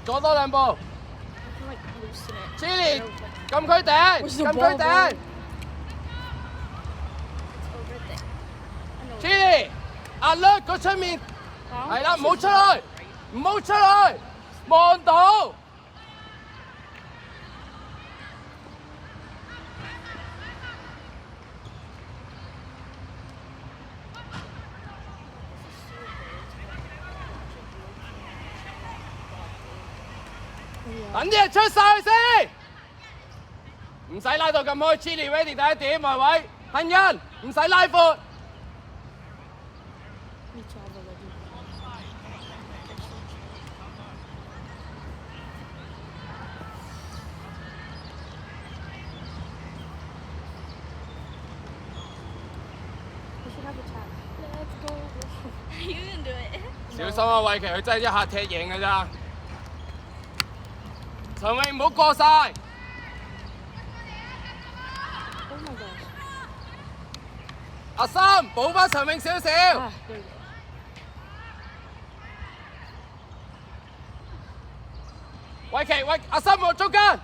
左多兩步。Chili，禁區頂，禁區頂。Chili，壓力個出面，係啦，唔好出去，唔好出去，望到。等啲人出晒先，唔使拉到咁開 ，Chili ready 第一點，埋位，幸恩唔使拉闊。小心啊，慧琪，佢真係一下踢贏㗎咋。陳詠唔好過晒。阿三補翻陳詠少少。慧琪，阿三望中間。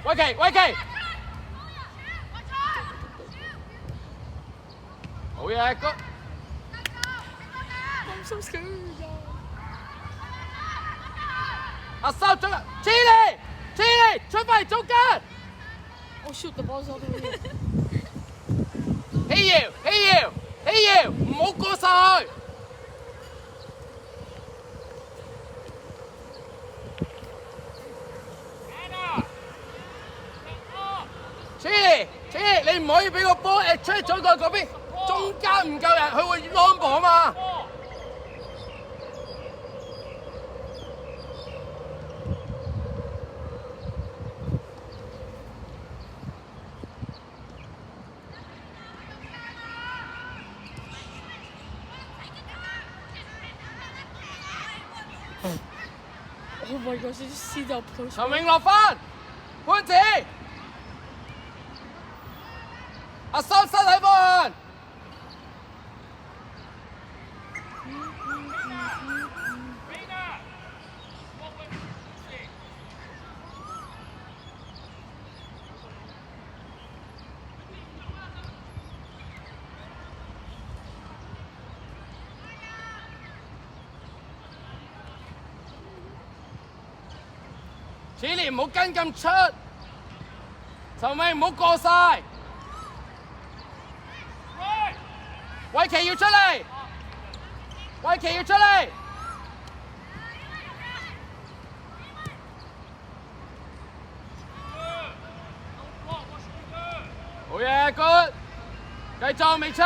慧琪。好嘢 ，good。I'm so scared。阿三中，Chili，出翻嚟中間。Oh shoot！ The ball's all the way。起搖，唔好過晒去。Chili，你唔可以俾個波出咗過嗰邊。中間唔夠人，佢會攞波嘛。Oh my gosh! Did you see the approach? 陳詠落翻，潘子，阿三身體波。Chili 唔好跟咁出，陳詠唔好過晒，慧琪要出嚟，好嘢 ，good， 繼續未出。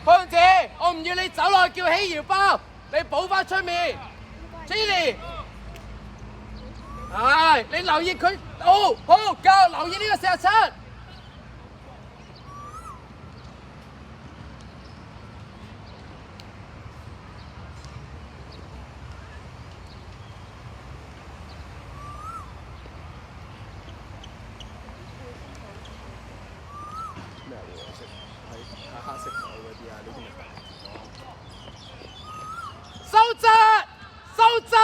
潘姐，我唔要你走落去叫起搖包，你補翻出面。Chili， 係你留意佢，好，夠留意呢個47。收窄，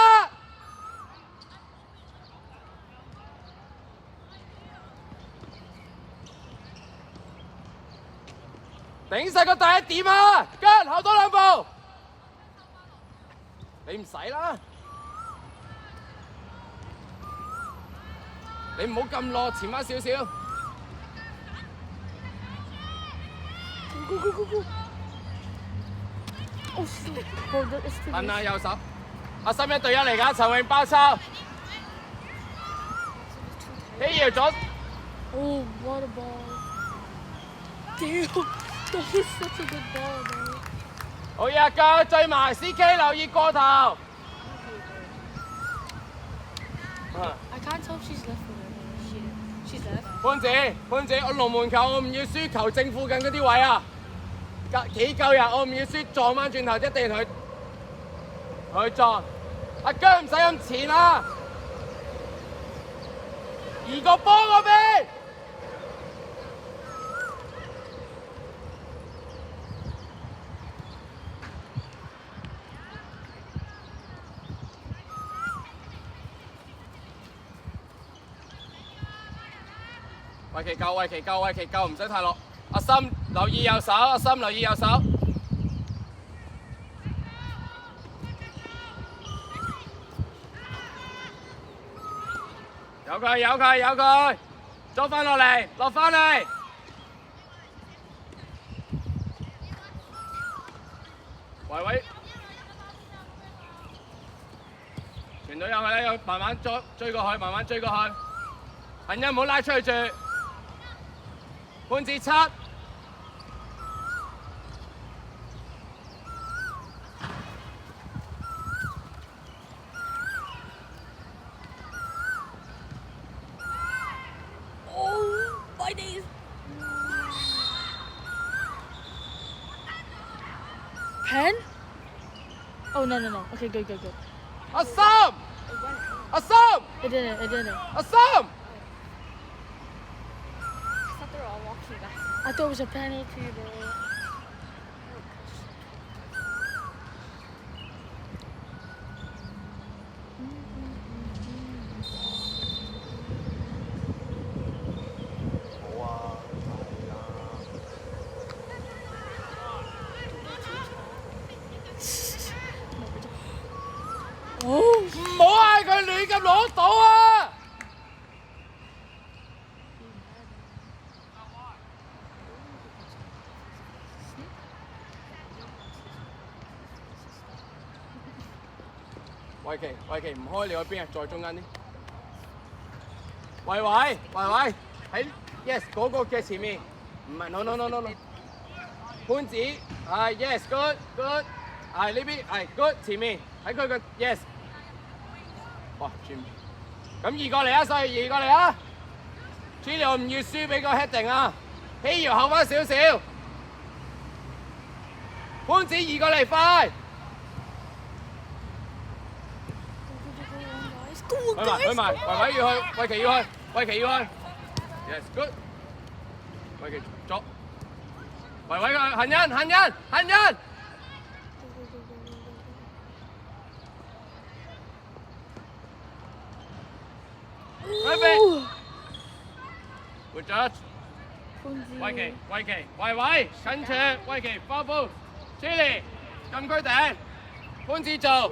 頂晒個第一點啊！跟後多兩步，你唔使啦，你唔好咁落，前翻少少。摁下右手，阿森1對1嚟㗎，陳詠包抄，起搖咗。Oh, what a ball! Damn, that was such a good ball, man. 好嘢，腳追埋 CK， 留意過頭。I can't tell if she's left or she's left. 潘子，我龍門球我唔要輸球正附近嗰啲位啊，幾夠人，我唔要輸撞翻轉頭，一定同佢佢撞，阿姜唔使咁前啊！移個波嗰邊。為其救，為其救，為其救，唔使太落。阿森留意右手，阿森留意右手。有佢，有佢，有佢，捉翻落嚟，落翻嚟。維維，傳到有佢咧，慢慢追過去，慢慢追過去。恒欣唔好拉出去住。潘子七。10? Oh, no. Okay, good. Assam! It didn't. Assam! I thought they were all walking back. I thought it was a penalty, bro. Oh! 唔好嗌佢亂咁攞到啊！維奇唔開，你去邊啊？再中間啲。維喺 yes 嗰個嘅前面，唔係 no。潘子係 yes good，係呢邊係 good 前面喺佢嘅 yes。哇！轉咁移過嚟啊，細移過嚟啊 ！Chile 唔要輸俾個 heading 啊！希瑤後翻少少，潘子移過嚟快！去埋，維要去，維奇要去 ，yes good， 維奇左，維佢恒欣。Good judge。維近住，維奇包包 ，Chile 禁區頂，潘子做。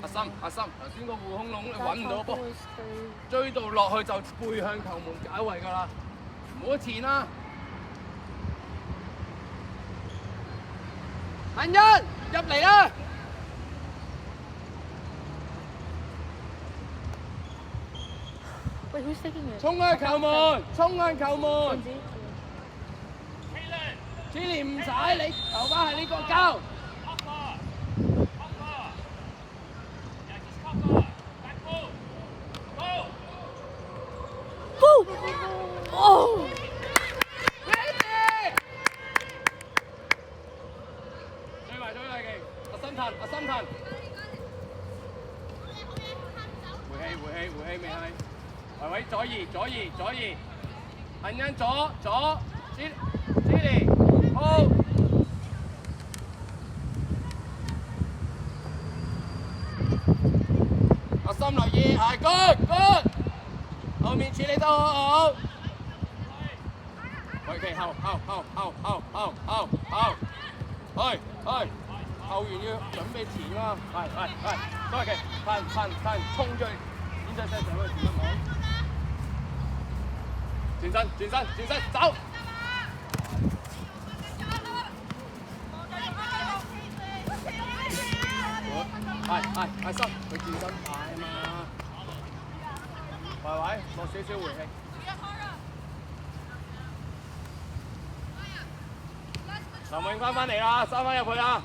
阿森，頭先個護空籠你揾唔到波，追到落去就背向球門解圍㗎啦，唔好前啦。恒欣入嚟啦！Wait, who's taking it? 衝向球門！Chile 唔使，你球翻係呢個交。Oh! Ready！ 追埋嘅，阿森騰。回氣未係。維左移，恒欣左，Chile 好，阿森留意係 good， 後面處理得好，維奇後，去，後援要準備前啦，係，維奇，噴，衝進，點上上去點樣冇？轉身，走！係心，佢轉身快啊嘛！維落少少回氣。陳永翻嚟啦，收翻入去啦！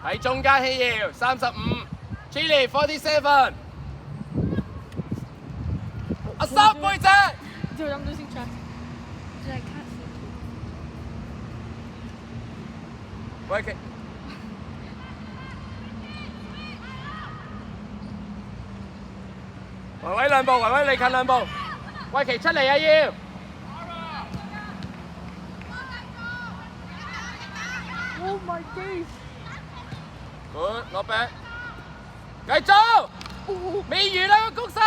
喺中間希瑤35 ，Chile 47。阿三背脊。Dude, I'm losing track. Dude, I can't see. 喂奇，維維兩步，維維你近兩步，喂奇出嚟啊要。Oh my days！ Good，攞餅，繼續，未完啦個攻勢。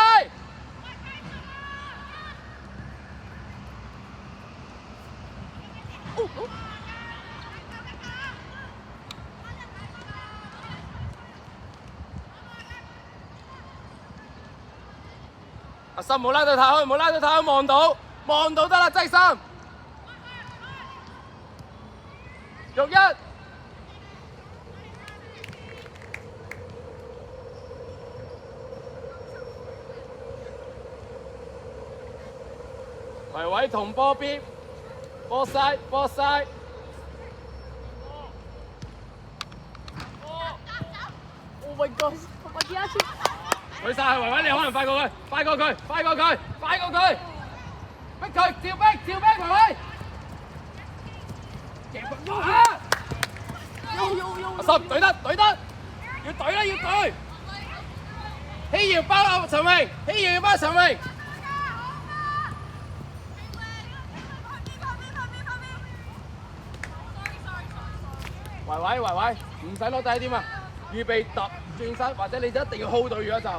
阿心冇拉到頭，冇拉到頭，望到得啦，擠心。逐一。維維同波邊，波曬。Oh my god！我第一次。舉晒維維，你可能快過佢，逼佢，跳逼，維維。阿心懟得，要懟。希瑤包阿陳榮，維維，唔使攞第一點啊！預備揼轉身，或者你就一定要 hold 到，如果就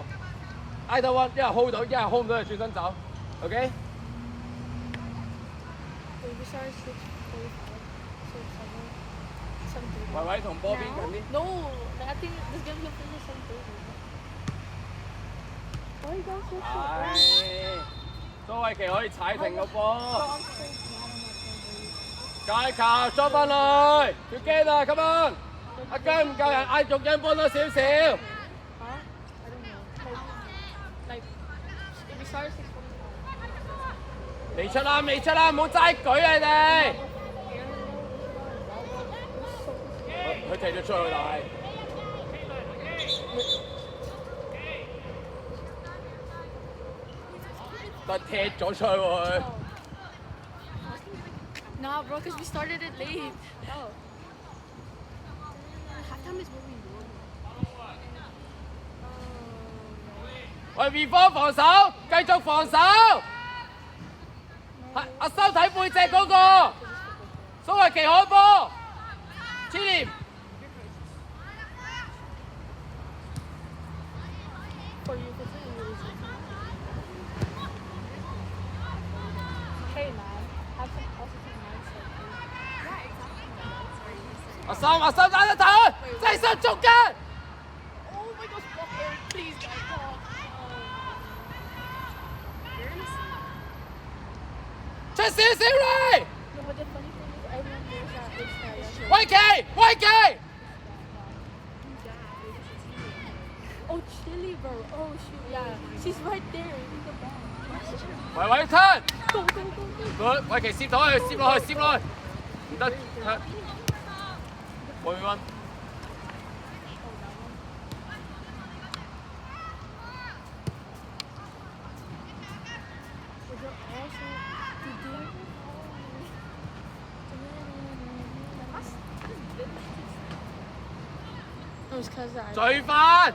either one， 一係 hold 到，一係 hold 唔到就轉身走 ，OK？ 維維同波邊近啲。 No， I think this game will finish something。可以講少少。係，蘇慧琪可以踩停個波。界球捉翻去，要驚啊 ！Come on， 阿姜唔夠人，嗌續印幫多少少。未出啦，唔好齋舉啊你哋。佢踢咗出去但係踢咗出去喎佢。Nah, bro, because we started it late. Oh. Halftime is moving on. 喂 ，V 方防守，繼續防守。阿修睇背脊嗰個，蘇慧琪開波，千年。阿心打得頭，擠上中間。Oh my gosh, block it, please, guys, block. 出少少嚟。 No, but the funny thing is, everyone knows that it's that. 威奇。Oh, Chili, bro. Oh, shoot, yeah. She's right there in the back. 維維吞。Go. 威奇攝落去，唔得。冇運。追翻！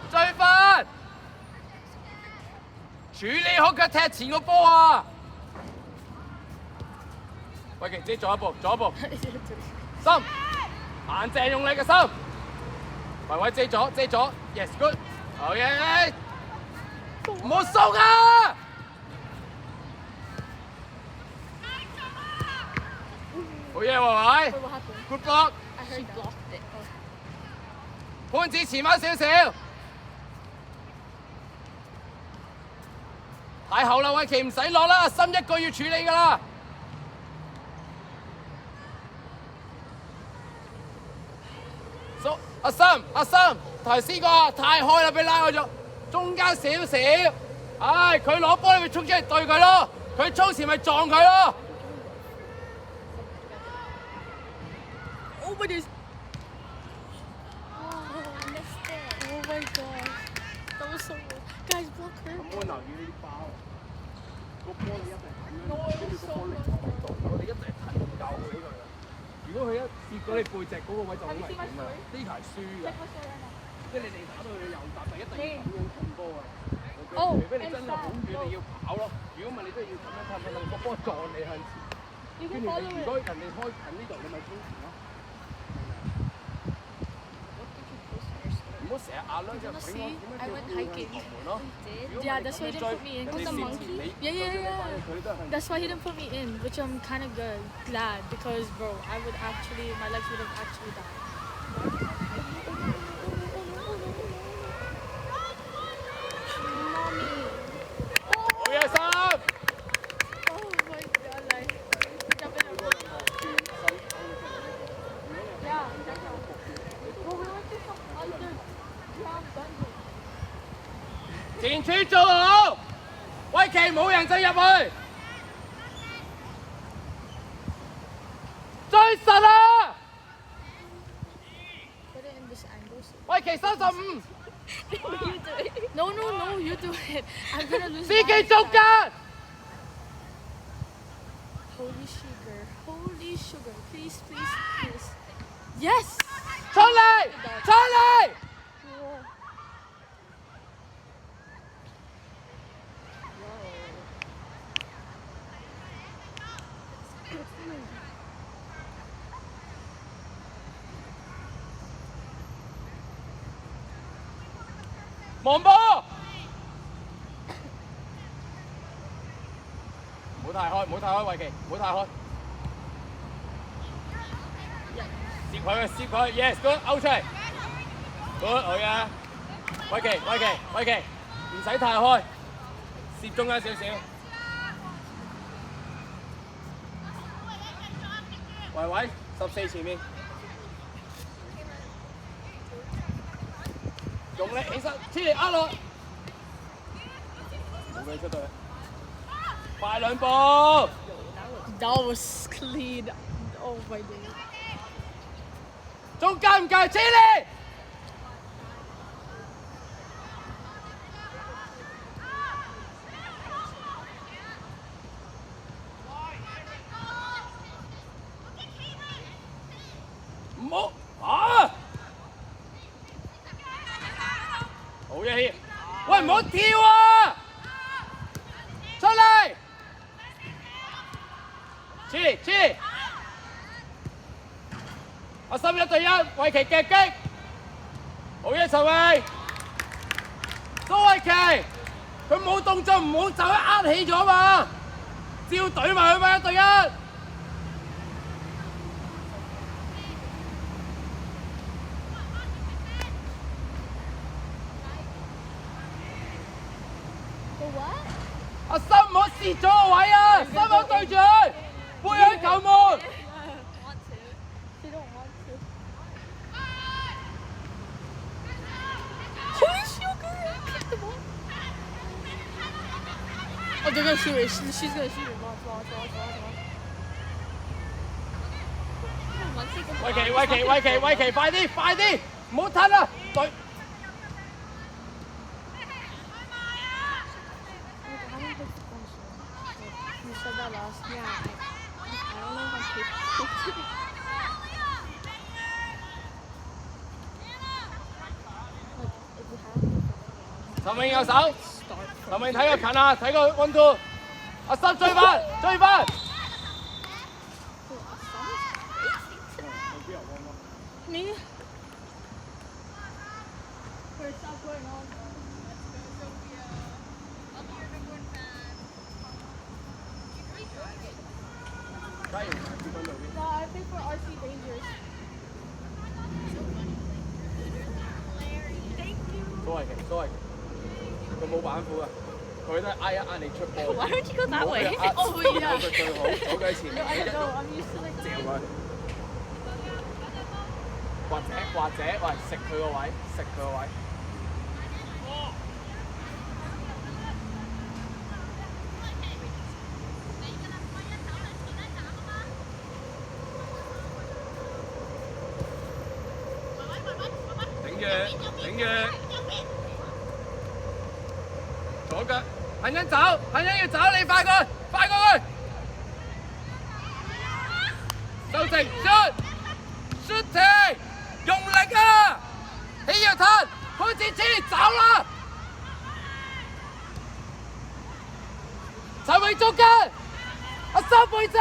處理好腳踢前個波啊！威奇自己做一步，心硬淨用力嘅心，維維遮咗 ，yes good， 好嘢，唔好鬆啊！好嘢，維維 ，good block， I heard blocked it. 潘子前翻少少，太後啦，威奇唔使落啦，心一個要處理㗎啦。阿心，頭先個太開啦，俾拉開咗，中間少少，唉，佢攞波你咪衝出嚟對佢咯，佢衝前咪撞佢咯。Oh my days. Oh, missed it. Oh my gosh. That was so good. Guys, block her. 我留意呢啲包，個波你一定睇， No, it was so good. 我哋一定睇唔夠佢呢個人。如如果佢一跌咗你背脊嗰個位就好危險啦，呢球係輸㗎。即係你哋打到去右閘就一定要咁樣控波啊！除非你真係好遠，你要跑咯。如果唔係，你都係要咁樣拍個波撞你向前。跟住如果人哋開近呢度，你咪衝前咯。唔好成日壓兩隻俾我點樣叫佢門咯。Yeah, that's why he didn't put me in. The monkey? Yeah. That's why he didn't put me in, which I'm kind of glad because, bro, my legs would have actually died. Mommy. 好嘢三。Oh my god, like, jump in the water. Yeah, well, we went to some underground dungeon. 前處做好，威奇冇人就入去，追實啊！ Put it in this angle. So. 威奇35， You do it. No, you do it. I'm gonna lose. 司機中間， Holy sugar. Please. Yes! 出嚟！ 望波，唔好太開，維奇，唔好太開。攝佢 ，yes good， 勾出嚟 ，good 好嘅，維奇，唔使太開，攝中間少少。維14前面。 用力起身，黐嚟壓落，冇俾出到去，快兩步。That was clean. Oh my god. 中間唔夠，黐嚟。唔好啊！ 好嘢添！喂，唔好跳啊！出嚟！黐！阿森1對1，維奇夾擊，好嘢陳偉，蘇維奇，佢冇動作唔好就呃起咗嘛，照懟埋佢嘛1對1。 阿森唔好蝕咗個位啊！森口對住佢，背向球門。They don't want to. Holy sugar! Kick the ball. Oh, they're gonna shoot it. She's gonna shoot it. Watch. 維奇，快啲，唔好褪啦！對。 You said that last. Yeah. I don't know if I'm capable. 陳永有手，陳永睇個近啊，睇個溫度。阿森追翻。Me? Where's that going on? No, I think for RC Rangers. 蘇維奇，佢冇板斧啊，佢都係壓你出波。Why don't you go that way? Oh yeah. 佢最好，走佢前面， I don't know. I'm used to like 嚼佢。或者，喂，食佢個位。頂住，左腳，恒欣走，要走，你快過去，收成，出。子千里走啦！陳榮中間，阿三背脊。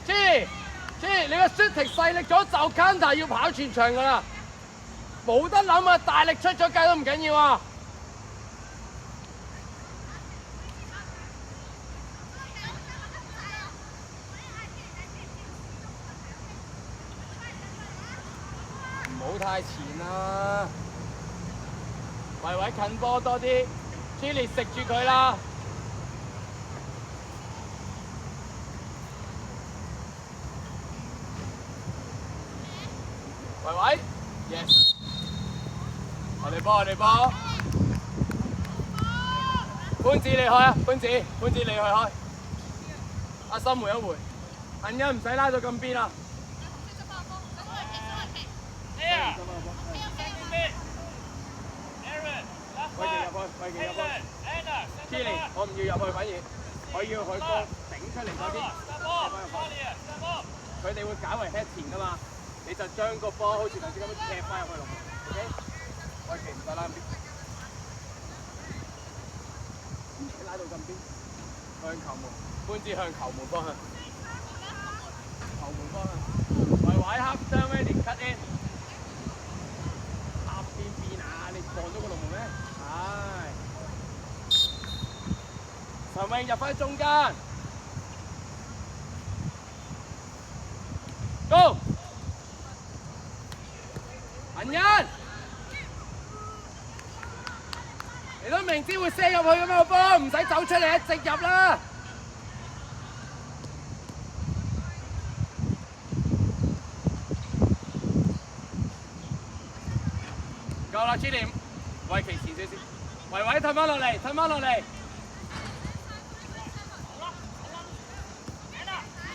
Chili，你個 shooting 細力咗就 counter 要跑全場噶啦，冇得諗啊！大力出咗界都唔緊要啊！唔好太前啦，維近波多啲 ，Chili 食住佢啦。維 ，yes， 我哋波，潘子你開啊，潘子你去開，阿森回一回，銀欣唔使拉到咁邊啦。喂入去 ，Chili， 我唔要入去反而，我要佢個頂出嚟嗰啲，佢哋會搞為 head 前噶嘛。你就將個波好似頭先咁樣踢翻入去落，OK？ 喂，其唔得啦，你拉到咁邊，向球門，搬至向球門方向，維黑將咩連 cut in， 搭邊啊！你望咗個龍門咩？係，陳穎入翻中間 ，Go！銀欣，你都明知會射入去咁樣個波，唔使走出嚟，直入啦！夠啦，Chili，維奇前少少，維褪翻落嚟，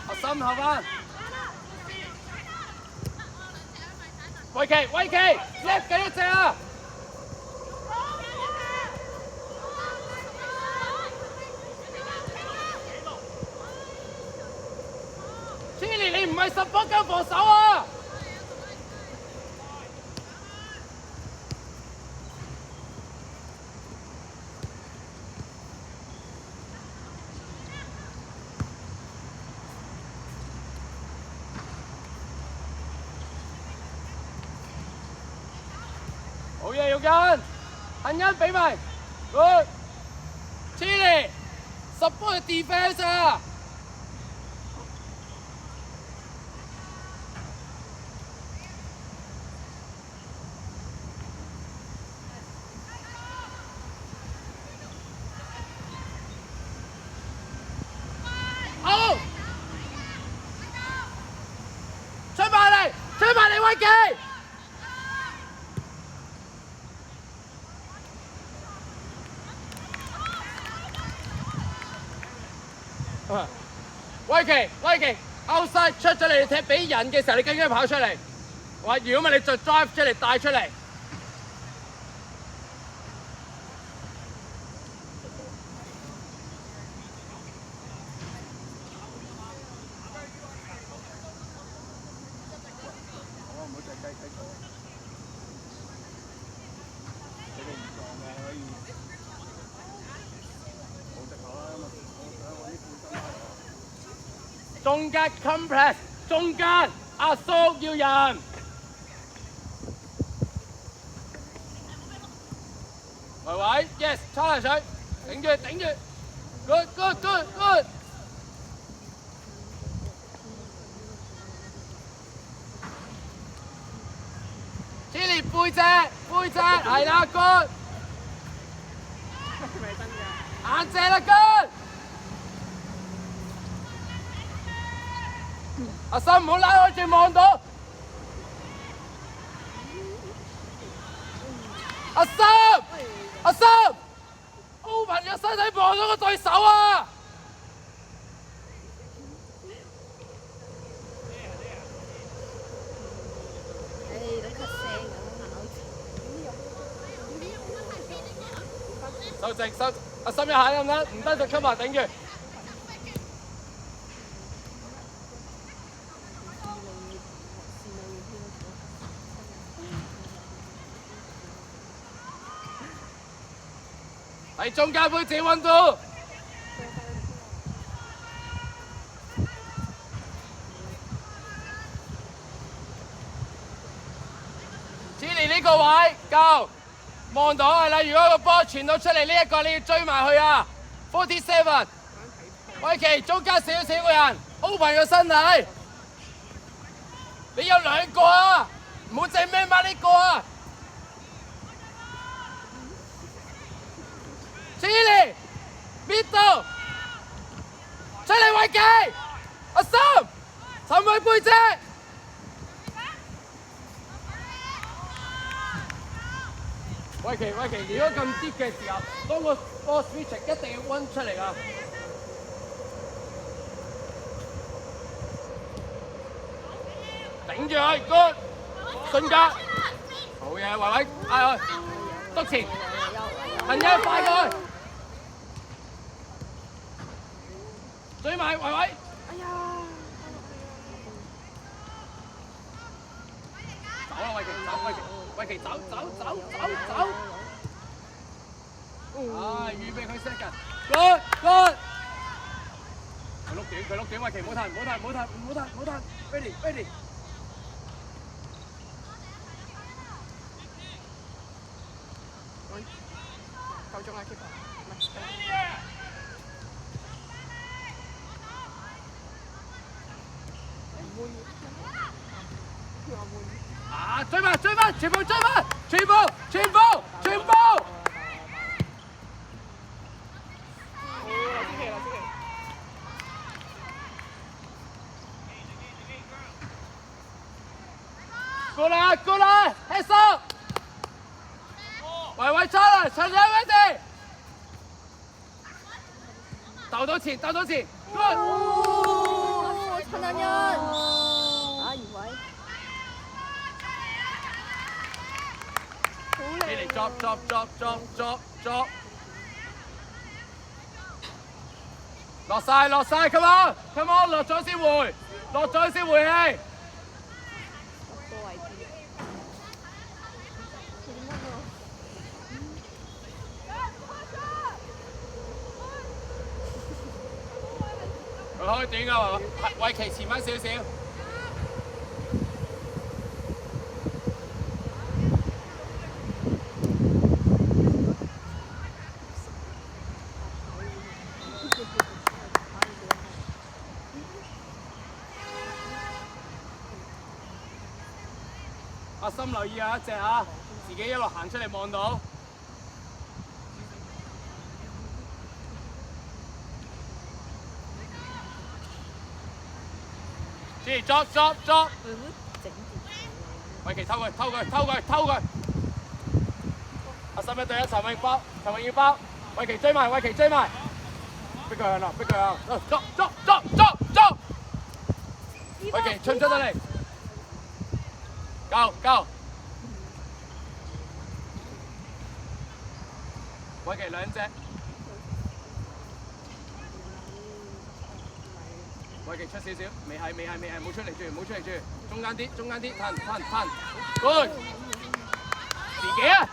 阿森後翻。維奇 ，left 緊一隻啊 ！Chili， 你唔係support緊防守啊！好嘢，耀根，銀欣俾埋 ，good， Chili support defense 啊！好，出埋嚟，威基！威奇 outside 出咗嚟踢俾人嘅時候，你應該跑出嚟。話如果唔係你就 drive 出嚟帶出嚟。唔好隻雞雞佢，你哋唔撞嘅可以。中間 compress， 中間阿蘇要人，維 yes 叉嚟水，頂住 good， Chili 背脊係啦 good， 硬正啦 good。阿森唔好拉開住望到，阿森 ，open 個身體望到個對手啊！收直，阿森一下得唔得？唔得就出埋頂住。喺中間杯自己穩到。Chili 呢個位夠，望到係啦。如果個波傳到出嚟呢一個，你要追埋去啊。47，維奇中間少少個人 ，open 個身體。你有兩個啊，唔好淨咩乜呢個啊。Chili， middle， 出嚟維奇，阿森，陳偉背脊。維奇，如果咁跌嘅時候，當個波 switch 一定要溫出嚟㗎。頂住佢 ，good， 瞬間，好嘢，維維，嗌佢，督前，行一快過去，追埋維維。哎呀！走啦，維奇，維奇，走！啊，預備佢 set 緊 ，good， 佢碌短，維奇唔好彈 ，ready， 夠鐘啦 ，keeper， 啊，追翻，全部追翻，全部！過來 ，heads up， 維出啦，陳生 ready， 鬥到前 ，good， 陳能人，啊余偉，好靚，你嚟 drop， 落晒 ，come on， 落咗先回氣。佢開短㗎，維奇前翻少少。阿森留意下一隻啊，自己一路行出嚟望到。drop， 維奇偷佢，阿森一對一，陳永要包，維奇追埋，逼佢向啦，drop，維奇出得嚟，夠，維奇兩隻。維奇出少少，未係，冇出嚟住，中間啲，褪 ，good， 自己啊！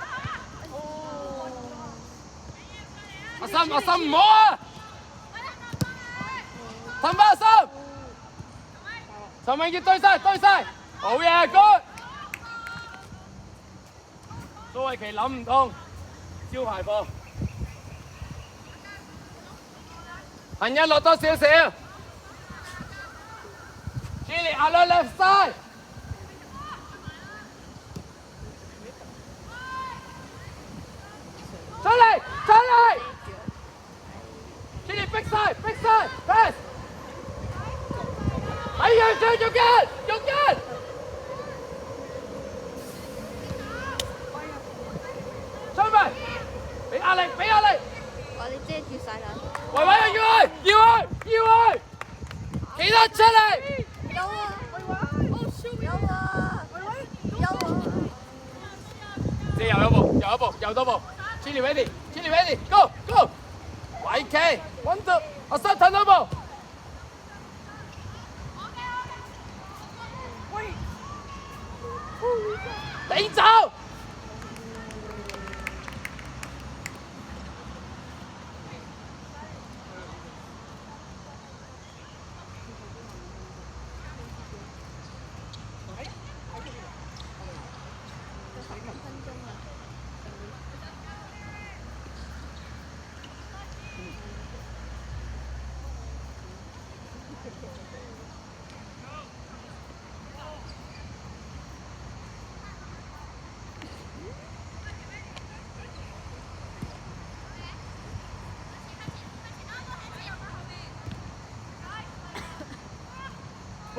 阿森唔好啊！褪翻阿森，陳永傑對晒，好嘢 ，good， 蘇維奇諗唔通，招牌波，行一落多少少。Chili on the left side， 出嚟 ，Chili big side pass， 喺右腳，出嚟，俾壓力，哇你遮住晒啦，維要佢，企得出嚟。有啊，即係又多步 ，Chili ready，go， 維奇穩到，阿森褪多步，頂走，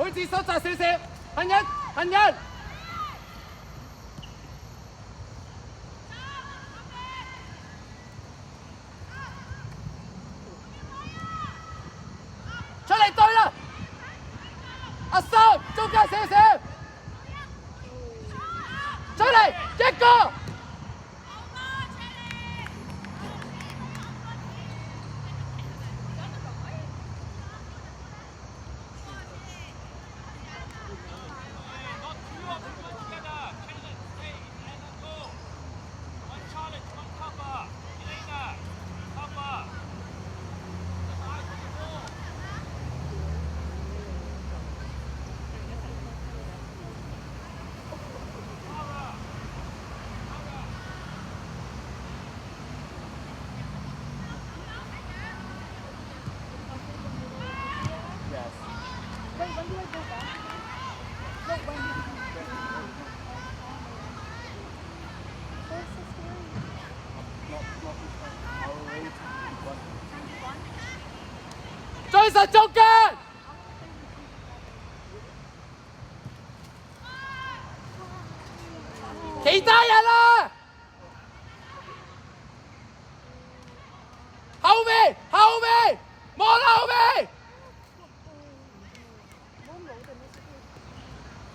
配置收窄少少，行人行人。出嚟對啦！阿三中間少少，出嚟一個。追實中間，其他人啊！後面，望後面，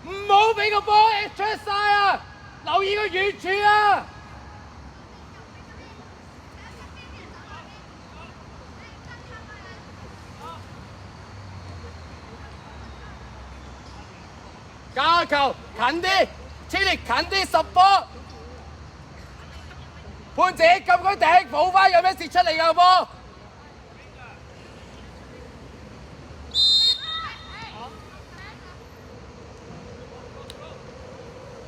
唔好俾個波出晒啊！留意個遠處啊！加球近啲，黐力近啲十波。潘子撳佢頂，補翻有咩事出嚟㗎波？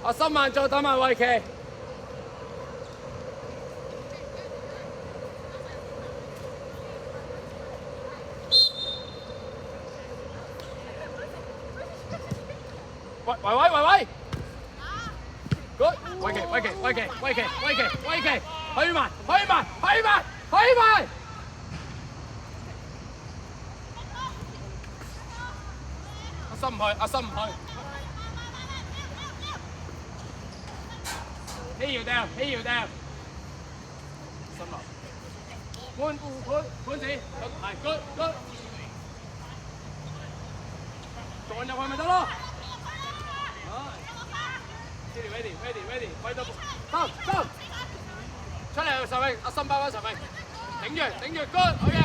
阿森慢做，等埋維奇。喂，good， 維奇，去埋，阿森唔去。He要掉，森落，潘子，係 good， 撞入去咪得咯。ready， 揮到收，出嚟上去，阿森包翻上去，頂住 good， 好嘅，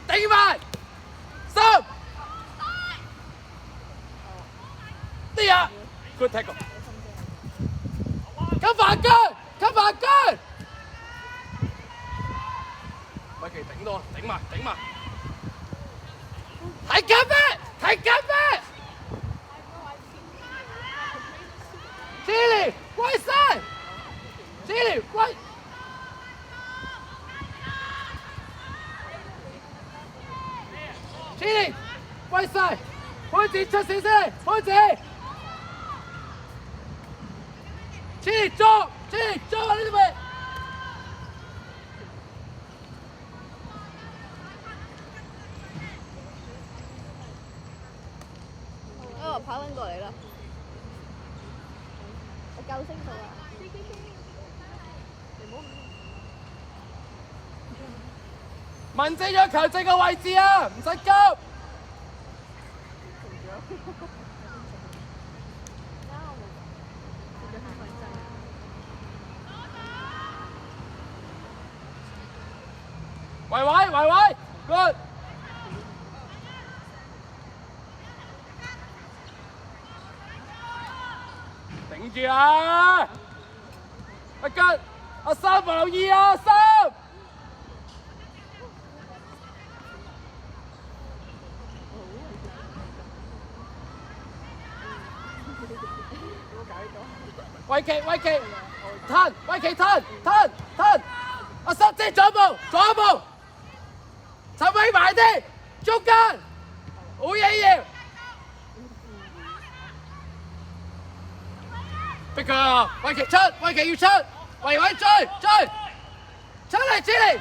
頂埋，收，啲啊 ，good tackle， cover good，維奇頂到，頂埋，睇緊咩？Chili， 歸晒 ，Chili 歸。Chili， 歸晒，潘子出線先，潘子。Chili 捉啊呢啲咪。我跑緊過嚟啦。救星號啊！文正咗球證嘅位置啊，唔使急。維，good。頂住啊！阿三唔留意啊，三。維奇，吞，阿三即左一步，陳偉埋啲，中間，好嘢要。逼佢，維奇要出，維追，出嚟，Chili，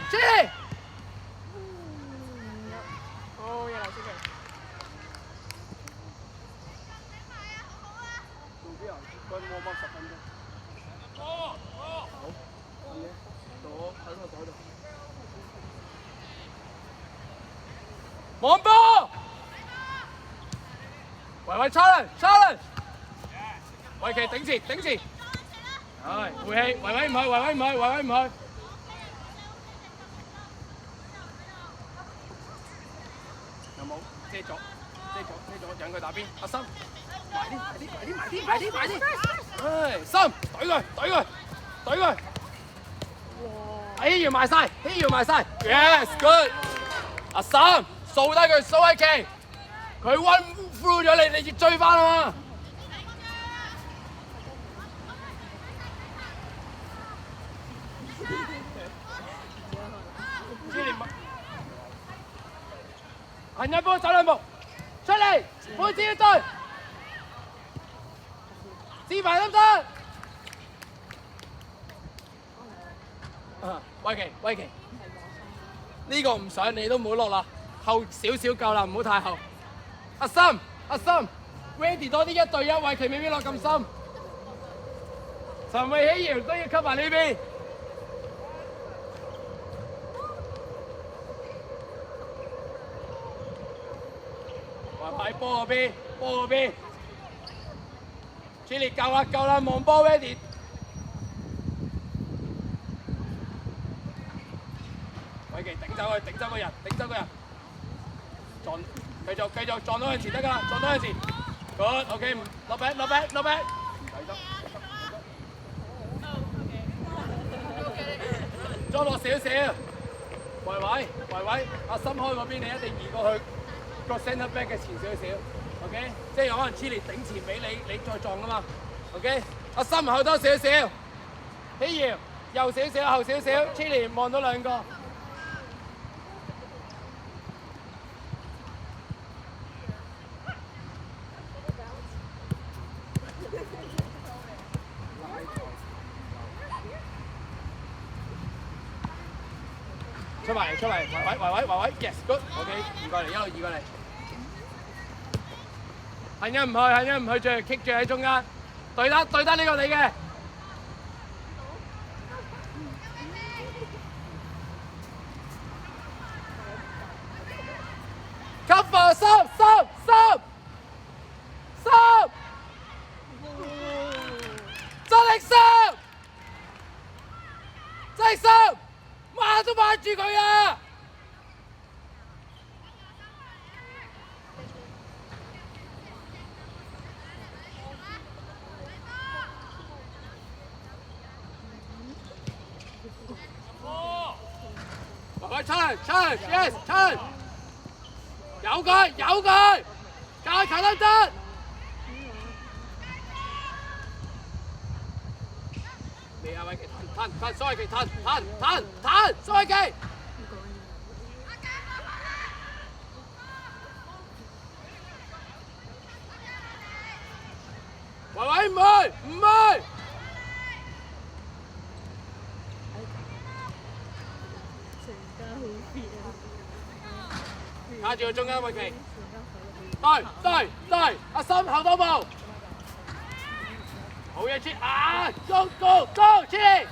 個 warm up 10分鐘。好，左喺個袋度。網波，維 challenge，維奇頂住，係回氣，維唔去，有冇遮咗，讓佢打邊，阿森，埋啲，唉，森，懟佢，起搖埋晒 ，yes good， 阿森，掃低佢，掃低旗，佢 run through 咗你，你要追翻啊嘛。行一步，走兩步，出嚟，配置一隊，自排得唔得？威奇，呢個唔上你都唔好落啦，後少少夠啦，唔好太後。阿森 ，ready 多啲一對一，威奇未必落咁深。陳慧起搖都要吸埋呢邊。喺波嗰邊 ，Chili 夠啦，望波 ready。偉奇頂走個人，繼續撞到向前得㗎啦，Good OK， 落 back， 唔使得，再落少少，維，阿森開嗰邊你一定移過去。個 centre back 嘅前少少 ，OK， 即係可能 Chili 頂前俾你再撞啊嘛 ，OK， 阿森後多少少，起搖右少少後少少 ，Chili 望到兩個，出埋，維 ，yes good， OK， 移過嚟，一路移過嚟。行一唔去，最棘住喺中間，對得呢個你嘅。cover 三，真力三，馬都馬住佢啊！challenge yes challenge， 有佢，教球得。你阿偉奇彈，蘇偉奇彈，蘇偉奇。維唔去。卡住個中間維奇，對，阿森後多步，好嘢出啊 ，go Chili，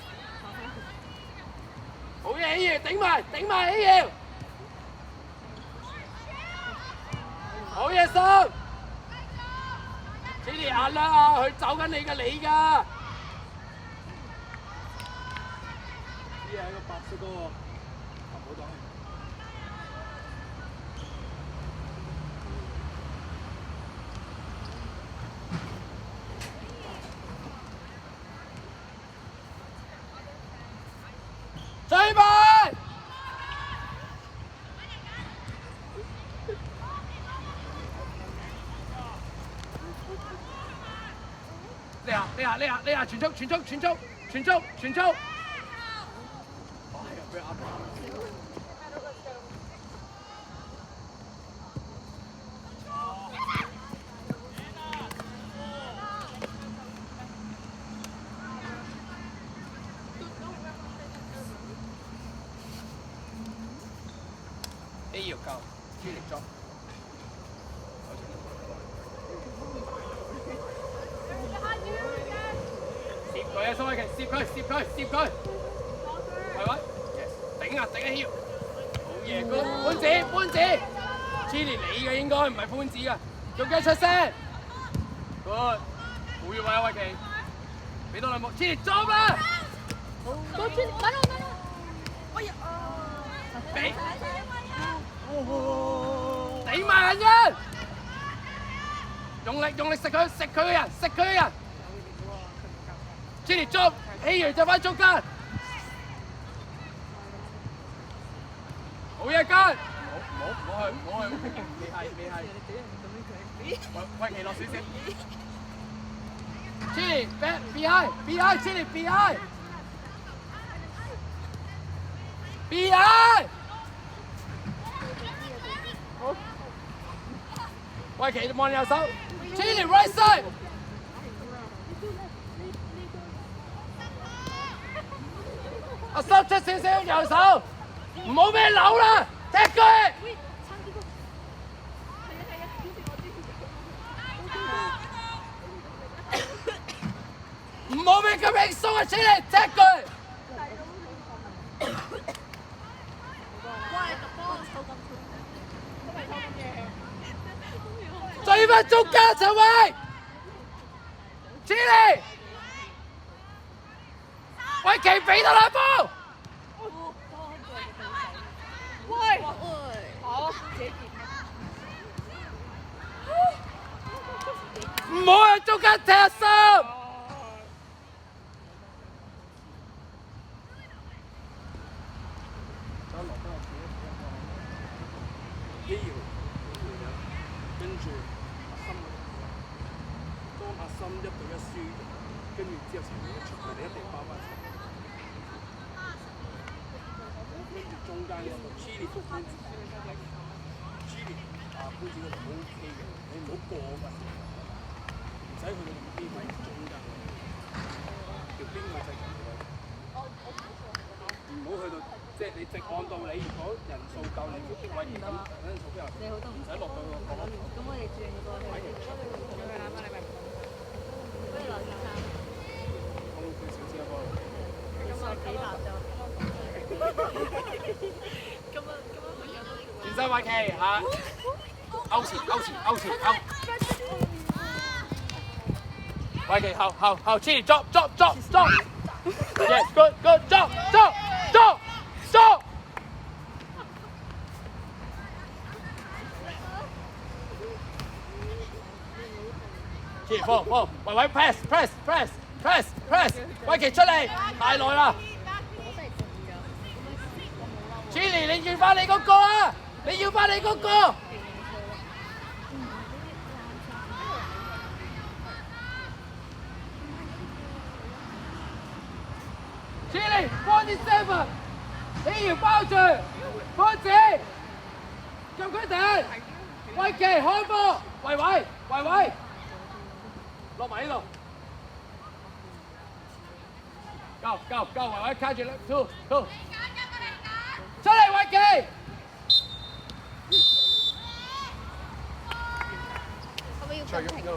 好嘢起搖，頂埋起搖，好嘢森 ，Chili 壓啦啊，佢走緊你㗎，呢係個白色嗰個，唔好講。追埋！呢下，全速！A 要夠，主力裝。攝佢，係咪 ？Yes， 頂啊，heel， 好嘢，good， 潘子，Chili 你嘅應該唔係潘子㗎，仲繼續出聲 ，good， 好越位啊，偉奇，俾多兩步 ，Chili 捉啦，go Chili，慢咯。俾，頂埋人，用力食佢嘅人，Chili 捉，起完就翻中間。好嘢跟，唔好去，未係，喂奇落少少 ，Chili behind Chili behind， 喂奇望右手 ，Chili right side， 阿收出少少右手。唔好俾你扭啦，踢佢！唔好俾佢輕鬆啊，出嚟踢佢！追翻中間陳偉，出嚟！偉奇俾多兩步。唔好喺中間踢心。跟住阿森1對1輸，跟住之後前面一出，佢哋一定包翻齊。跟住中間嗰個 Chili 同潘子 ，Chili 潘子嗰度 OK 嘅，你唔好過㗎，唔使去到邊位中間，條邊位就係唔好去到，即係你直按道理，如果人數夠你嘅位咁，嗰陣草邊又唔使落到個角落頭。咁我哋轉過去。不如落件衫。空佢少少一個。咁我幾難就。轉身位企嚇，勾前。位企後 ，Chili drop。Yes, good, drop. Chili fall，喂 press， 威奇出嚟，太耐啦。Chili， 你要翻你嗰個啊！你要翻你嗰個。Chili 47， 你要包住，潘子，撳佢頂，威奇開波，維，落埋呢度。Go，維維卡住啦 ，2，出嚟維奇。係咪要分停佢㗎？